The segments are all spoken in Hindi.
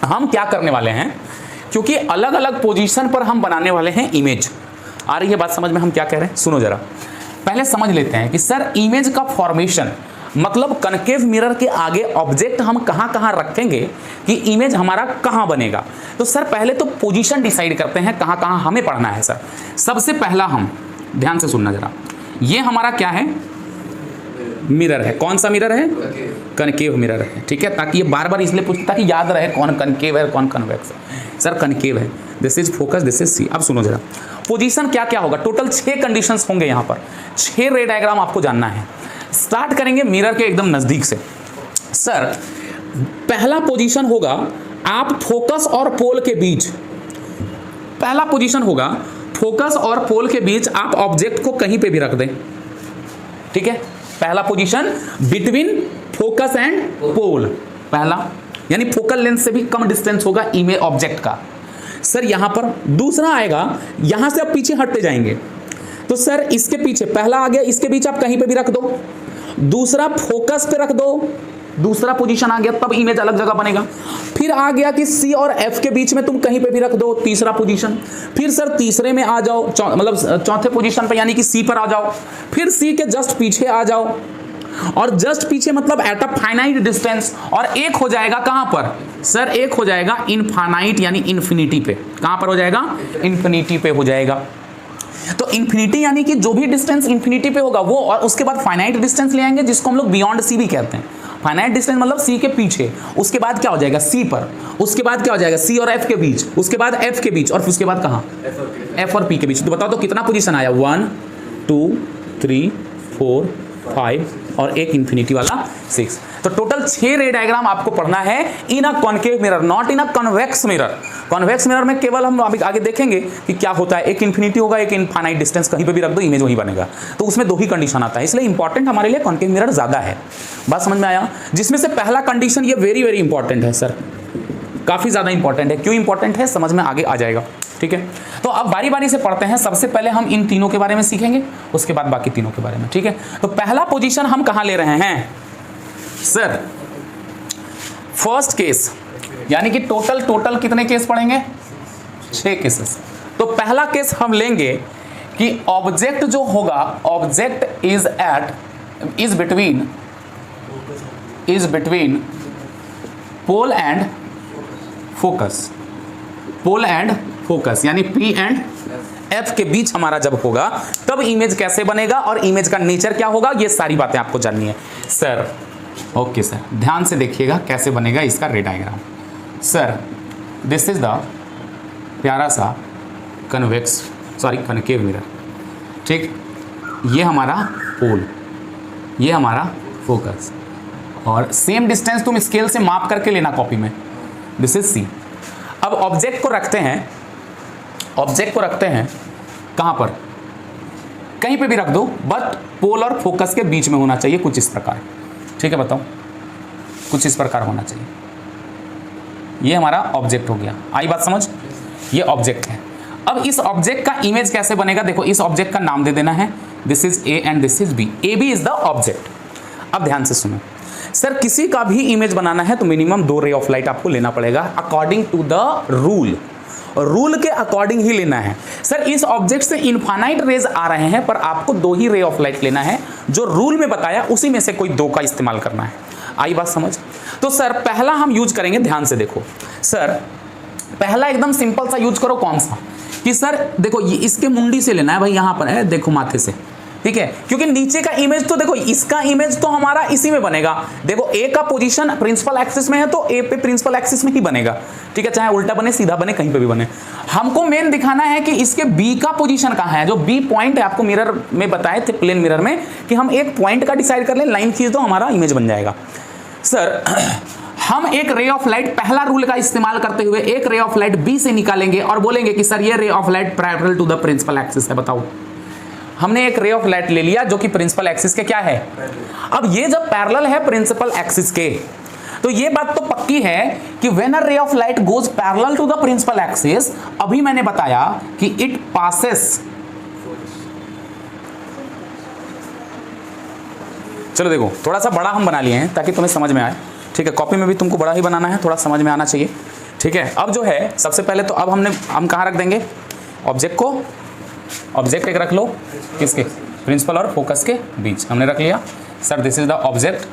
हम क्या करने वाले हैं, क्योंकि अलग अलग पोजीशन पर हम बनाने वाले हैं इमेज। आ रही है बात समझ में हम क्या कह रहे हैं? सुनो जरा, पहले समझ लेते हैं कि सर इमेज का फॉर्मेशन मतलब कनकेव मिरर के आगे ऑब्जेक्ट हम कहां कहां रखेंगे कि इमेज हमारा कहां बनेगा। तो सर पहले तो पोजीशन डिसाइड करते हैं कहां कहां हमें पढ़ना है। सर सबसे पहला हम ध्यान से सुनना जरा, ये हमारा क्या है? मिरर है। कौन सा मिरर है? कनकेव मिरर है, ठीक है, ताकि ये बार बार इसलिए पूछता ताकि याद रहे कौन कनकेव है कौन कन्वेक्स है। सर कनकेव है, this is focus, this is C. अब सुनो जरा, पोजीशन क्या क्या होगा? टोटल 6 कंडीशंस होंगे यहाँ पर, 6 रे डायग्राम आपको जानना है। स्टार्ट करेंगे मिरर के एकदम नजदीक से। सर पहला पोजीशन होगा आप फोकस और पोल के बीच, पहला पोजीशन होगा फोकस और पोल के बीच आप ऑब्जेक्ट को कहीं पे भी रख दें, ठीक है। पहला position between focus and pole, पहला, यानी फोकल लेंथ से भी कम डिस्टेंस होगा इमेज ऑब्जेक्ट का। सर यहां पर दूसरा आएगा, यहां से आप पीछे हटते जाएंगे तो सर इसके पीछे पहला आ गया, इसके बीच आप कहीं पे भी रख दो, दूसरा फोकस पे रख दो, दूसरा पोजीशन आ गया, तब इमेज अलग जगह बनेगा। फिर आ गया कि सी और एफ के बीच में तुम कहीं पे भी रख दो, तीसरा पोजीशन। फिर सर तीसरे में आ जाओ, मतलब चौथे पोजीशन पे, यानी कि सी पर आ जाओ। फिर सी के जस्ट पीछे आ जाओ, और जस्ट पीछे मतलब एट अ फाइनाइट डिस्टेंस, और एक हो जाएगा कहां पर? सर एक हो जाएगा इनफाइनाइट यानी इन्फिनिटी पे। कहां पर हो जाएगा? इन्फिनिटी पे हो जाएगा। तो इन्फिनिटी यानी कि जो भी डिस्टेंस इन्फिनिटी पे होगा वो, और उसके बाद फाइनाइट डिस्टेंस ले आएंगे जिसको हम लोग बियॉन्ड सी भी कहते हैं। फाइनाइट डिस्टेंस मतलब सी के पीछे, उसके बाद क्या हो जाएगा? सी पर, उसके बाद क्या हो जाएगा? सी और एफ के बीच, उसके बाद एफ के बीच, और उसके बाद कहां? एफ और पी के बीच। तो बताओ तो कितना पोजीशन आया? 1 2 3 4 5 और एक इन्फिनिटी वाला 6। तो टोटल 6 रे डायग्राम आपको पढ़ना है in a concave mirror, not in a convex mirror. Convex mirror में केवल हम अभी आगे देखेंगे कि क्या होता है, एक इन्फिनिटी होगा, एक इनफाइनाइट डिस्टेंस, कहीं पे भी रख दो इमेज वही बनेगा। तो उसमें 2 ही कंडीशन आता है, इसलिए इंपॉर्टेंट हमारे लिए कॉनकेव मिरर ज्यादा है। बात समझ में आया? जिसमें से पहला कंडीशन ये वेरी वेरी इंपॉर्टेंट है सर, काफी ज्यादा इंपॉर्टेंट है। क्यों इंपॉर्टेंट है समझ में आगे आ जाएगा, ठीक है। तो अब बारी बारी से पढ़ते हैं। सबसे पहले हम इन तीनों के बारे में सीखेंगे, उसके बाद बाकी तीनों के बारे में, ठीक है। तो पहला पोजीशन हम कहां ले रहे हैं सर? फर्स्ट केस, यानी कि टोटल कितने केस पढ़ेंगे? 6 केसेस। तो पहला केस हम लेंगे कि ऑब्जेक्ट जो होगा, object is between pole and focus, pole and focus यानी पी एंड एफ के बीच हमारा जब होगा तब इमेज कैसे बनेगा और इमेज का नेचर क्या होगा, ये सारी बातें आपको जाननी है सर। ओके सर, ध्यान से देखिएगा कैसे बनेगा इसका रे diagram. Sir this is the प्यारा सा कनकेव मिरर, ठीक। ये हमारा पोल, ये हमारा फोकस, और सेम डिस्टेंस तुम स्केल से माप करके लेना कॉपी में। This is C. अब ऑब्जेक्ट को रखते हैं, ऑब्जेक्ट को रखते हैं कहां पर? कहीं पे भी रख दो, बट पोल और फोकस के बीच में होना चाहिए, कुछ इस प्रकार, ठीक है। बताओ, कुछ इस प्रकार होना चाहिए। ये हमारा ऑब्जेक्ट हो गया, आई बात समझ? ये ऑब्जेक्ट है। अब इस ऑब्जेक्ट का इमेज कैसे बनेगा? देखो, इस ऑब्जेक्ट का नाम दे देना है, this is A and this is B. A B is the object. अब ध्यान से सुनो सर, किसी का भी इमेज बनाना है तो मिनिमम 2 रे ऑफ लाइट आपको लेना पड़ेगा according to the rule, rule के अकॉर्डिंग ही लेना है। सर इस ऑब्जेक्ट से इनफाइनाइट रेज आ रहे हैं, पर आपको 2 ही रे ऑफ लाइट लेना है, जो रूल में बताया उसी में से कोई 2 का इस्तेमाल करना है। आई बात समझ? तो सर पहला हम यूज करेंगे, ध्यान से देखो सर, पहला एकदम सिंपल सा यूज करो। कौन सा? कि सर देखो, ये इसके मुंडी से लेना है भाई, यहां पर है, देखो माथे से, ठीक है, क्योंकि नीचे का इमेज तो देखो, इसका इमेज तो हमारा इसी में बनेगा। देखो ए का पोजीशन प्रिंसिपल एक्सिस में है तो ए पे प्रिंसिपल एक्सिस में ही बनेगा, ठीक है, चाहे उल्टा बने सीधा बने कहीं पे भी बने। हमको मेन दिखाना है कि इसके बी का पोजीशन कहां है। जो बी पॉइंट है, आपको मिरर में बताए थे, प्लेन मिरर में, कि हम एक पॉइंट का डिसाइड कर लें, लाइन खींच दो, हमारा इमेज बन जाएगा। सर हम एक रे ऑफ लाइट, पहला रूल का इस्तेमाल करते हुए एक रे ऑफ लाइट बी से निकालेंगे और बोलेंगे कि सर ये ray of light parallel to the principal axis है। बताओ, हमने एक रे ऑफ लाइट ले लिया जो कि प्रिंसिपल एक्सिस के क्या है। अब ये जब पैरेलल है प्रिंसिपल एक्सिस के, तो ये बात तो पक्की है कि when a ray of light goes parallel to the principal axis, अभी मैंने बताया कि इट पासेस, चलो देखो थोड़ा सा बड़ा हम बना लिए हैं ताकि तुम्हें समझ में आए, ठीक है, कॉपी में भी तुमको बड़ा ही बनाना है, थोड़ा समझ में आना चाहिए, ठीक है। अब जो है सबसे पहले तो अब हम कहाँ रख देंगे ऑब्जेक्ट को, ऑब्जेक्ट एक रख लो किसके, प्रिंसिपल और फोकस के बीच हमने रख लिया। Sir this is the object,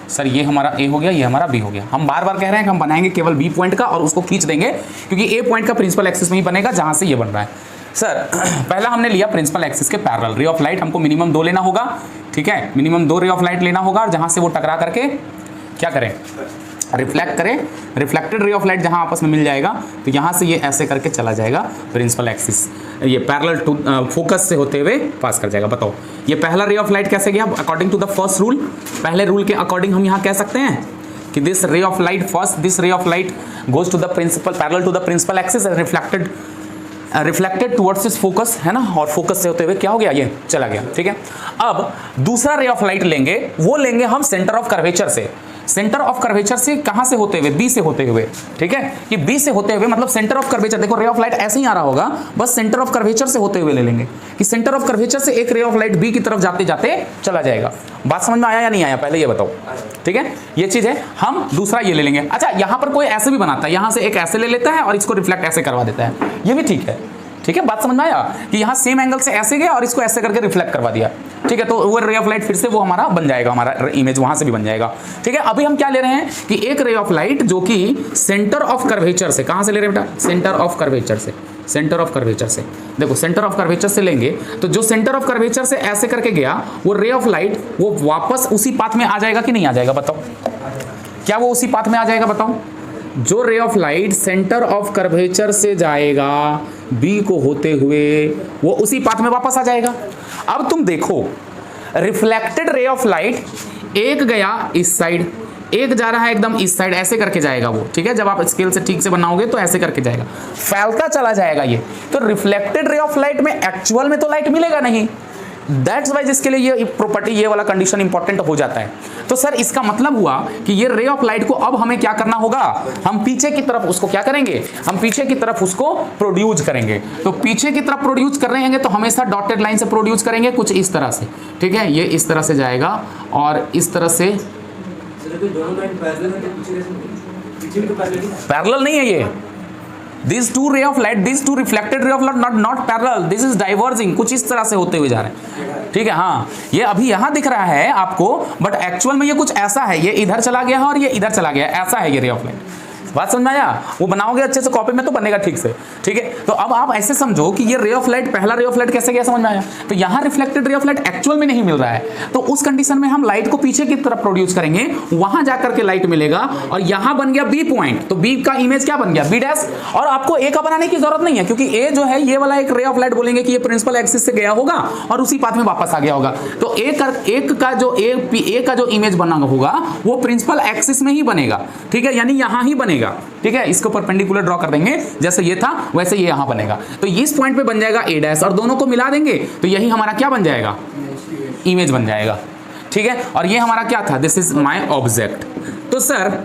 sir ये हमारा ए हो गया, ये हमारा बी हो गया। हम बार बार कह रहे हैं कि हम बनाएंगे केवल बी पॉइंट का और उसको खींच देंगे क्योंकि ए पॉइंट का प्रिंसिपल एक्सिस में ही बनेगा जहां से ये बन रहा है। सर पहला हमने लिया प्रिंसिपल एक्सिस के पैरेलल, रे ऑफ लाइट हमको मिनिमम 2 लेना होगा, ठीक है, मिनिमम 2 रे ऑफ लाइट लेना होगा और जहां से वो टकरा करके क्या करें, रिफ्लेक्ट करें, रिफ्लेक्टेड रे ऑफ लाइट जहां आपस में मिल जाएगा तो यहां से ये ऐसे करके चला जाएगा प्रिंसिपल एक्सिस, ये पैरेलल टू फोकस से होते हुए पास कर जाएगा। बताओ ये पहला रे ऑफ लाइट कैसे गया according to the first rule, पहले रूल के अकॉर्डिंग हम यहां कह सकते हैं कि this ray of light first, this ray of light goes to the principal parallel to the principal axis and reflected towards इस फोकस, है ना, और फोकस से होते हुए क्या हो गया, ये चला गया, ठीक है। अब दूसरा रे ऑफ लाइट लेंगे, वो लेंगे हम सेंटर ऑफ कर्वेचर से, सेंटर ऑफ कर्वेचर से कहां से होते हुए, बी से होते हुए, ठीक है, कि बी से होते हुए मतलब सेंटर ऑफ कर्वेचर, देखो रे ऑफ लाइट ऐसे ही आ रहा होगा, बस सेंटर ऑफ कर्वेचर से होते हुए ले लेंगे कि सेंटर ऑफ कर्वेचर से एक रे ऑफ लाइट बी की तरफ जाते जाते चला जाएगा। बात समझ में आया या नहीं आया, पहले ये बताओ, ठीक है, ये चीज है। हम दूसरा ये ले लेंगे। अच्छा यहां पर कोई ऐसे भी बनाता है, यहां से एक ऐसे ले लेता है और इसको रिफ्लेक्ट ऐसे करवा देता है, ये भी ठीक है, ठीक है। बात समझ में आया कि यहाँ सेम एंगल से ऐसे गया और इसको ऐसे करके रिफ्लेक्ट करवा दिया, ठीक है, तो वो रे ऑफ लाइट फिर से वो हमारा बन जाएगा, हमारा इमेज वहां से भी बन जाएगा, ठीक है। अभी हम क्या ले रहे हैं कि एक रे ऑफ लाइट जो कि सेंटर ऑफ कर्वेचर से, कहां से ले रहे हैं बेटा, सेंटर ऑफ कर्वेचर से, सेंटर ऑफ कर्वेचर से, देखो सेंटर ऑफ कर्वेचर से लेंगे तो जो सेंटर ऑफ कर्वेचर से ऐसे करके गया वो रे ऑफ लाइट वो वापस उसी पाथ में आ जाएगा कि नहीं आ जाएगा, बताओ क्या वो उसी पाथ में आ जाएगा, बताओ। जो रे of light centre of curvature से जाएगा बी को होते हुए वो उसी पाथ में वापस आ जाएगा। अब तुम देखो रिफ्लेक्टेड रे ऑफ लाइट एक गया इस साइड, एक जा रहा है एकदम इस साइड, ऐसे करके जाएगा वो, ठीक है, जब आप स्केल से ठीक से बनाओगे तो ऐसे करके जाएगा, फैलता चला जाएगा ये। तो रिफ्लेक्टेड रे ऑफ लाइट में एक्चुअल में तो लाइट मिलेगा नहीं, दैट्स वाई जिसके लिए ये प्रॉपर्टी, ये वाला कंडीशन इंपॉर्टेंट हो जाता है। तो सर इसका मतलब हुआ कि ये रे ऑफ लाइट को अब हमें क्या करना होगा, हम पीछे की तरफ उसको क्या करेंगे, हम पीछे की तरफ उसको प्रोड्यूस करेंगे। तो पीछे की तरफ प्रोड्यूस कर रहे हैं तो हमेशा डॉटेड लाइन से प्रोड्यूस करेंगे, कुछ इस तरह से, ठीक है, ये इस तरह से जाएगा और इस तरह से पैरेलल नहीं है ये, These two ray of light, these two reflected ray of light not parallel, this is diverging, कुछ इस तरह से होते हुए जा रहे हैं, ठीक है। हाँ ये अभी यहाँ दिख रहा है आपको बट एक्चुअल में ये कुछ ऐसा है, ये इधर चला गया है और ये इधर चला गया, ऐसा है ये रे ऑफ लाइट। बात समझ में आया, वो बनाओगे अच्छे से कॉपी में तो बनेगा ठीक से, ठीक है। तो अब आप ऐसे समझो कि ये रे ऑफ लाइट, पहला रे ऑफ लाइट कैसे गया समझ में आया, तो यहाँ reflected ray of light actual में नहीं मिल रहा है, तो उस कंडीशन में हम लाइट को पीछे की तरफ प्रोड्यूस करेंगे, वहां जाकर के लाइट मिलेगा और यहां बन गया बी पॉइंट, तो बी का इमेज क्या बन गया, बी डैश, और आपको ए का बनाने की जरूरत नहीं है क्योंकि ए जो है ये वाला एक रे ऑफ लाइट बोलेंगे कि ये प्रिंसिपल एक्सिस से गया होगा और उसी पाथ में वापस आ गया होगा, तो एक का जो ए का जो इमेज बना होगा वो प्रिंसिपल एक्सिस में ही बनेगा, ठीक है, यानी यहां ही बनेगा, ठीक है। इसको परपेंडिकुलर ड्रॉ कर देंगे, जैसे ये था वैसे ये यहां बनेगा, तो इस पॉइंट पे बन जाएगा ए डैश और दोनों को मिला देंगे तो यही हमारा क्या बन जाएगा, इमेज बन जाएगा, ठीक है। और ये हमारा क्या था, दिस इज माय ऑब्जेक्ट। तो सर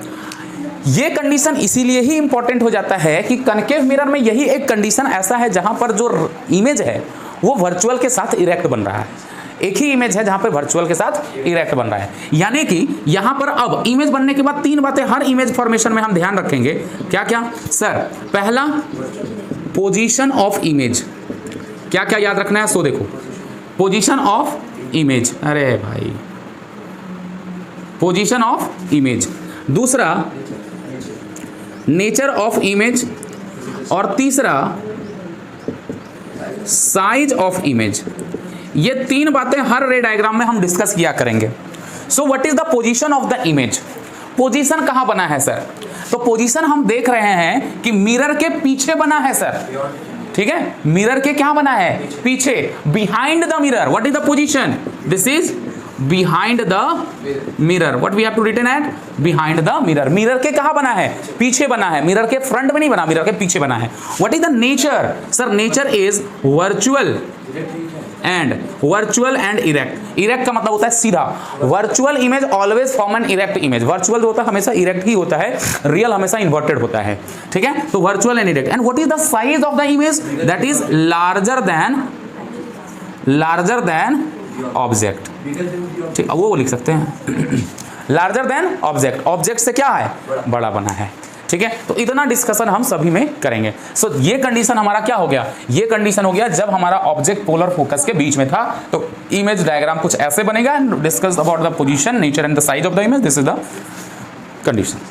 ये कंडीशन इसीलिए ही इंपॉर्टेंट हो जाता है कि कनकेव मिरर में यही एक कंडीशन ऐसा है जहां पर जो इमेज है वो वर्चुअल के साथ इरेक्ट बन रहा है, एक ही इमेज है जहां पे वर्चुअल के साथ इरेक्ट बन रहा है, यानी कि यहां पर अब इमेज बनने के बाद 3 बातें हर इमेज फॉर्मेशन में हम ध्यान रखेंगे। क्या क्या सर, पहला पोजीशन ऑफ इमेज, क्या क्या याद रखना है, सो देखो पोजीशन ऑफ इमेज, अरे भाई पोजीशन ऑफ इमेज, दूसरा नेचर ऑफ इमेज और तीसरा साइज ऑफ इमेज। ये 3 बातें हर रे डायग्राम में हम डिस्कस किया करेंगे। So what is the position of the image, position कहां बना है सर, तो पोजीशन हम देख रहे हैं कि मिरर के पीछे बना है सर, ठीक है, मिरर के क्या बना है, पीछे, behind the mirror. What is the position, this is behind the mirror, what we have to written at, behind the mirror. Mirror के कहां बना है, पीछे बना है, मिरर के फ्रंट में नहीं बना, मिरर के पीछे बना है। What is the nature, sir nature is virtual and erect. Erect का मतलब होता है सीधा, virtual image always form an erect image, virtual जो होता है हमेशा इरेक्ट ही होता है, रियल हमेशा इन्वर्टेड होता है, ठीक है। तो virtual and erect. And what is the size of the image, that is larger than object, ठीक, वो लिख सकते हैं लार्जर देन ऑब्जेक्ट, ऑब्जेक्ट से क्या है, बड़ा बना है, ठीक है, तो इतना डिस्कशन हम सभी में करेंगे। सो ये कंडीशन हमारा क्या हो गया, ये कंडीशन हो गया जब हमारा ऑब्जेक्ट पोलर फोकस के बीच में था। तो इमेज डायग्राम कुछ ऐसे बनेगा, discuss about the position, nature and the size of the image, this is the condition.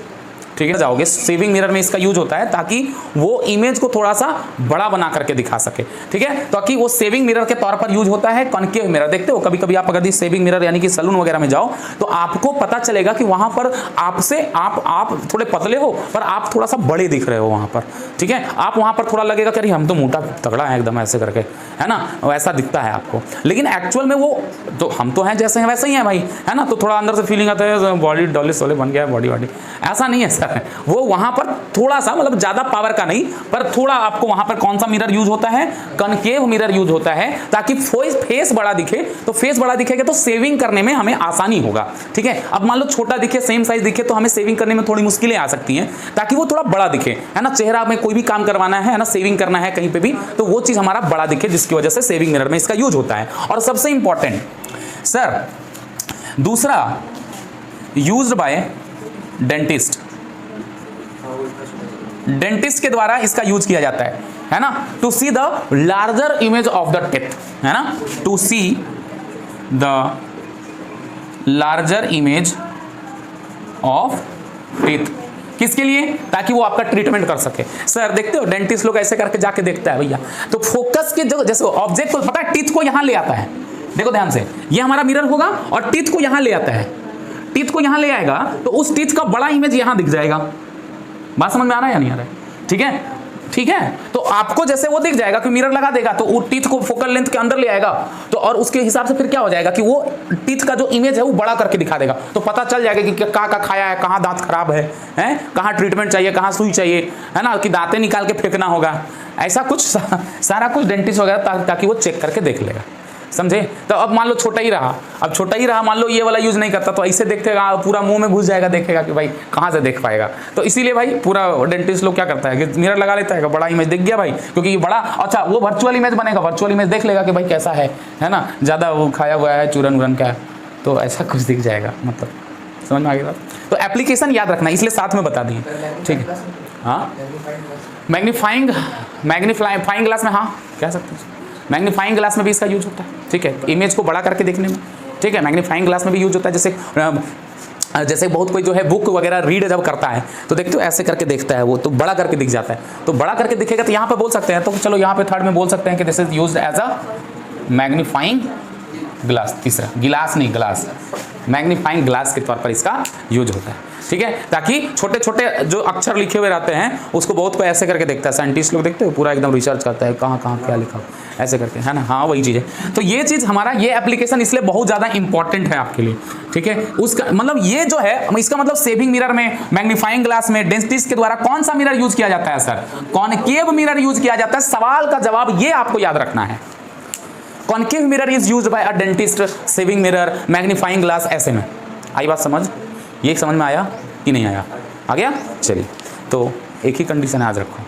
ठीक है, जाओगे सेविंग मिरर में इसका यूज होता है ताकि वो इमेज को थोड़ा सा बड़ा बना करके दिखा सके। ठीक है, ताकि वो सेविंग मिरर के तौर पर यूज होता है। कॉनकेव मिरर देखते हो, कभी कभी आप अगर सेविंग मिरर यानी कि सैलून वगैरह में जाओ तो आपको पता चलेगा कि वहां पर आपसे आप थोड़े पतले हो पर आप थोड़ा सा बड़े दिख रहे हो वहां पर। ठीक है, आप वहां पर थोड़ा लगेगा कि हम तो मोटा तगड़ा है एकदम ऐसे करके, है ना, वैसा दिखता है आपको। लेकिन एक्चुअल में वो तो हम तो हैं जैसे हैं वैसे ही हैं भाई, है ना। तो थोड़ा अंदर से फीलिंग आता है बॉडी डॉली सोले बन गया है बॉडी, ऐसा नहीं है सर। वो वहां पर थोड़ा सा मतलब ज्यादा पावर का नहीं, पर थोड़ा आपको वहां पर कौन सा मिरर यूज होता है, कनकेव मिरर यूज होता है, ताकि फेस बड़ा दिखे। तो फेस बड़ा दिखेगा तो सेविंग करने में हमें आसानी होगा। ठीक है, अब मान लो छोटा दिखे, सेम साइज दिखे तो हमें सेविंग करने में थोड़ी मुश्किलें आ सकती हैं, ताकि वो थोड़ा बड़ा दिखे, है ना। चेहरा में कोई भी काम करवाना है ना, सेविंग करना है कहीं पे भी, तो वो चीज हमारा बड़ा दिखे, जिसकी वजह से सेविंग मिरर में इसका यूज होता है। और सबसे इंपॉर्टेंट सर दूसरा, यूज्ड बाय डेंटिस्ट, डेंटिस्ट के द्वारा इसका यूज किया जाता है ना, to see the larger image of the teeth, है ना, to see the larger image of teeth. किसके लिए, ताकि वो आपका ट्रीटमेंट कर सके। सर देखते हो डेंटिस्ट लोग ऐसे करके जाके देखता है भैया, तो फोकस के जो जैसे ऑब्जेक्ट को पता है, टीथ को यहां ले आता है, देखो ध्यान से, ये हमारा मिरर होगा और टीथ को यहां ले आता है, टीथ को यहां ले आएगा तो उस टीथ का बड़ा इमेज यहां दिख जाएगा। बात समझ में आ रहा है या नहीं आ रहा है? ठीक है, ठीक है, तो आपको जैसे वो दिख जाएगा कि मिरर लगा देगा तो वो टीथ को फोकल लेंथ के अंदर ले आएगा, तो और उसके हिसाब से फिर क्या हो जाएगा कि वो टीथ का जो इमेज है वो बड़ा करके दिखा देगा। तो पता चल जाएगा कि क्या खाया है, कहाँ दांत खराब है, कहाँ ट्रीटमेंट चाहिए, कहाँ सुई चाहिए, है ना, कि दांतें निकाल के फेंकना होगा, ऐसा कुछ सारा कुछ डेंटिस्ट वगैरह ताकि वो चेक करके देख लेगा। समझे? तो अब मान लो छोटा ही रहा, अब छोटा ही रहा, मान लो ये वाला यूज नहीं करता तो ऐसे देखेगा, पूरा मुंह में घुस जाएगा, देखेगा कि भाई कहाँ से देख पाएगा। तो इसीलिए भाई पूरा डेंटिस्ट लोग क्या करता है कि मिरर लगा लेता है, बड़ा इमेज दिख गया भाई, क्योंकि ये बड़ा, अच्छा वो वर्चुअल इमेज बनेगा, वर्चुअल इमेज देख लेगा कि भाई कैसा है ना, ज़्यादा वो खाया हुआ है, चूरन वूरन का है, तो ऐसा कुछ दिख जाएगा। मतलब समझ में आ गया? तो एप्लीकेशन याद रखना, इसलिए साथ में बता दिए। ठीक है, हाँ, मैग्नीफाइंग ग्लास में, हाँ कह सकते हैं, मैग्नीफाइंग ग्लास में भी इसका यूज होता है। ठीक है, इमेज को बड़ा करके देखने में। ठीक है, मैग्नीफाइंग ग्लास में भी यूज होता है। जैसे बहुत कोई जो है बुक वगैरह रीड जब करता है तो देखते हो ऐसे करके देखता है वो, तो बड़ा करके दिख जाता है। तो बड़ा करके दिखेगा तो यहाँ पे बोल सकते हैं, तो चलो यहाँ पे थर्ड में बोल सकते हैं कि this is used as a magnifying glass. तीसरा, गिलास नहीं ग्लास, मैग्नीफाइंग ग्लास के तौर पर इसका यूज होता है। ठीक है, ताकि छोटे छोटे जो अक्षर लिखे हुए रहते हैं उसको बहुत कोई ऐसे करके देखता है, साइंटिस्ट लोग देखते हो पूरा एकदम रिसर्च करता है कहाँ कहाँ क्या लिखा ऐसे करके, है ना। हाँ वही चीज़ है। तो ये चीज़ हमारा, ये एप्लीकेशन इसलिए बहुत ज़्यादा इंपॉर्टेंट है आपके लिए। ठीक है, उसका मतलब ये जो है, इसका मतलब सेविंग मिरर में, मैग्नीफाइंग ग्लास में डेंटिस्ट के द्वारा कौन सा मिरर यूज किया जाता है सर? कॉनकेव मिरर यूज किया जाता है। सवाल का जवाब ये आपको याद रखना है, concave mirror is used by a dentist, saving mirror, magnifying glass, ऐसे में। आई बात समझ? ये समझ में आया कि नहीं आया? आ गया? चलिए, तो एक ही कंडीशन याद रखो।